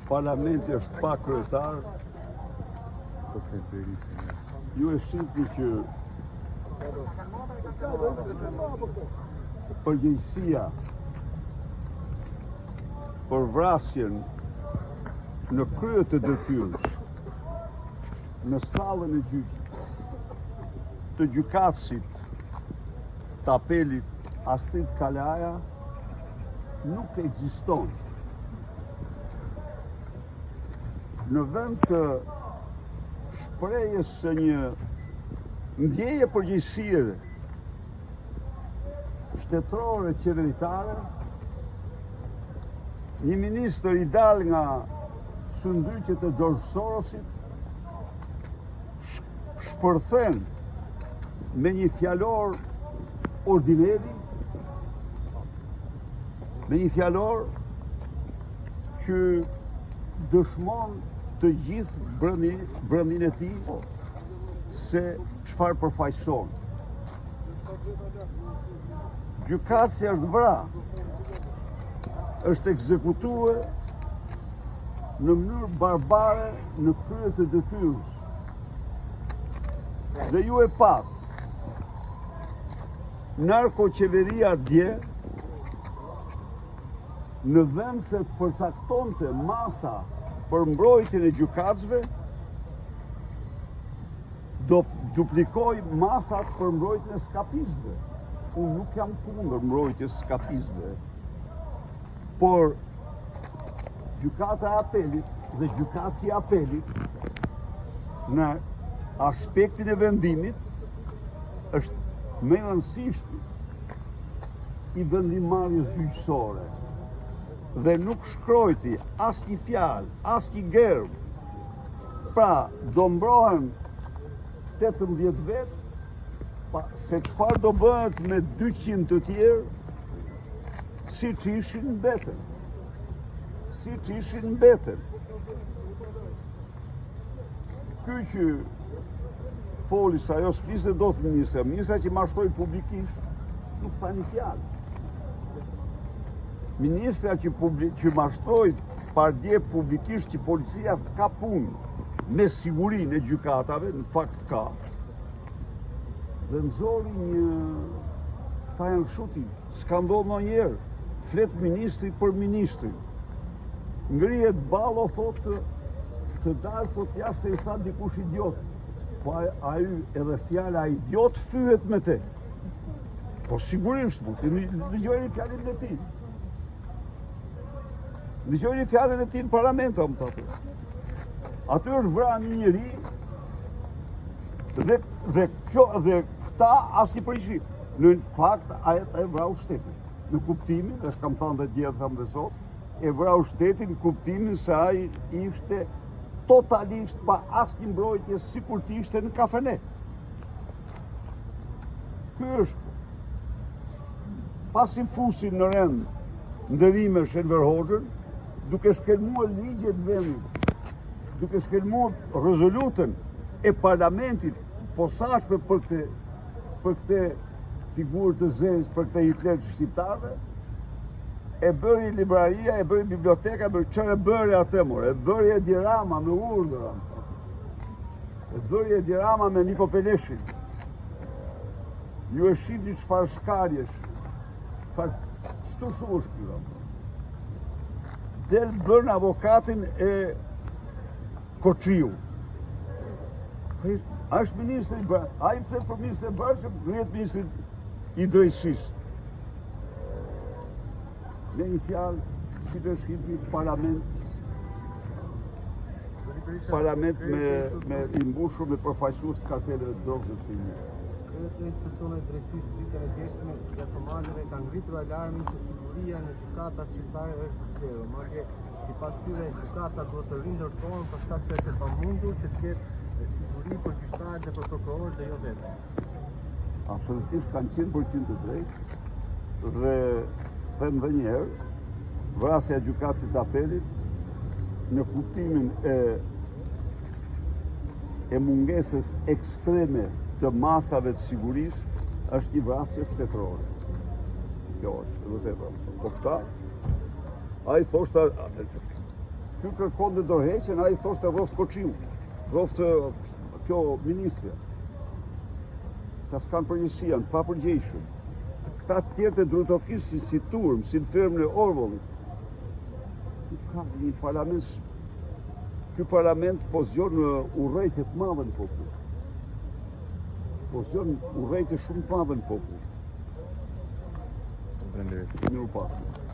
Parlamenti është pa kryetar. Ju e shihni që përgjegjësia për vrasjen në krye të detyrës në sallën e të gjykatësit të apelit Astrid Kalaja nuk ekziston. Në vend të shprehjes së një ndjeje përgjegjësie shtetërore qeveritare, një ministër i dal nga sundryqet e George Sorosit shpërthen me një fjalor ordineri, me një fjalor që dëshmon të gjithë brëndin e tij se çfarë përfaqëson. Gjykatësi është vra, është ekzekutuar në mënyrë barbare në krye të detyrës. Dhe ju e pat, narkoqeveria dje, në vend se të përcaktonte masa për mbrojtjen e gjykatësve, do duplikoj masat për mbrojtjen e skapistëve. Unë nuk jam kundër mbrojtjes së skapistëve, por gjykata e apelit dhe gjykatësi i apelit në aspektin e vendimit është më i rëndësishëm i vendimarrjes gjyqësore dhe nuk shkrojti as një fjalë, as një gërm. Pra, do mbrohen 18 vet, se çfarë do bëhet me 200 të tjerë, siç ishin mbeten. Siç ishin mbeten. Ky që foli sa ajo s'fliste dot ministra që mashtoi publikisht, nuk tha një fjalë. Ministra që mashtroi pardje publikisht që policia s'ka punë me sigurinë e gjykatave, në fakt ka, dhe nxori një Tajan Shuti, s'ka ndodhur ndonjëherë, flet ministri për ministrin. Ngrihet ballo thotë të dalë thotë jashtë se i tha dikush idiot. Po ai edhe fjala idiot fyhet me te. Po sigurisht, dëgjojeni fjalën e tij. Dëgjojeni fjalën e tij në parlament, më thotë. Aty është vrarë një njeri dhe këta asnjë përgjegjësi. Në fakt ai e vrau shtetin. Në kuptimin, dhe s'kam thënë dhe dje, tham dhe sot, e vrau shtetin në kuptimin se ai ishte totalisht pa asnjë mbrojtje sikur të ishte në kafene. Ky është pasi fusin në rend ndërime Enver Hoxhën, duke shkelmuar ligjet vendit, duke shkelmuar rezolutën e parlamentit posaçme për këtë figurë të zezë, për këtë Hitler shqiptarëve, e bëri libraria, e bëri biblioteka, çfarë bëri atë more? E bëri Edi Rama me urdhra. E bëri Edi Rama me Niko Peleshin. Ju e shihni çfarë shkarjesh. Çto shumë shkruan. Del bën avokatin e Koçiu. Ai është ministri, ai flet për ministrin e Bashkë, ngrihet ministri i drejtësisë. Në një fjalë, si të shkiti parlament me i mbushur me përfaqësues të karteleve të drogës të një. Të institucionet drejtësisht ditën e djeshme nga të marrëve ka ngritur alarmin që siguria në gjykatat shqiptare është zero. Madje sipas tyre gjykata duhet të rindërtohen për shkak se është e pamundur që të ketë siguri për gjyqtarët dhe për prokurorët dhe jo vetëm. Absolutisht kanë 100% të drejtë dhe them dhe njerë, vrasja e gjykatësit të apelit në kuptimin e mungesës ekstreme të masave të sigurisë është një vrasje shtetërore. Kjo është vërtet. Po këta, ai thoshta Ky kërkon të dorëheqjen, ai thoshte rroft Koçiu, rroft kjo ministre. Ta s'kan përgjësia, pa përgjeshëm. Këta tjerë të drutokisë si turm, si në fermën e Orwellit. Ka një parlament, ky parlament po zgjon urrejtje të madhe në popull. Po zgjon urrejtje shumë të madhe në popull. Faleminderit. Mirupafshim.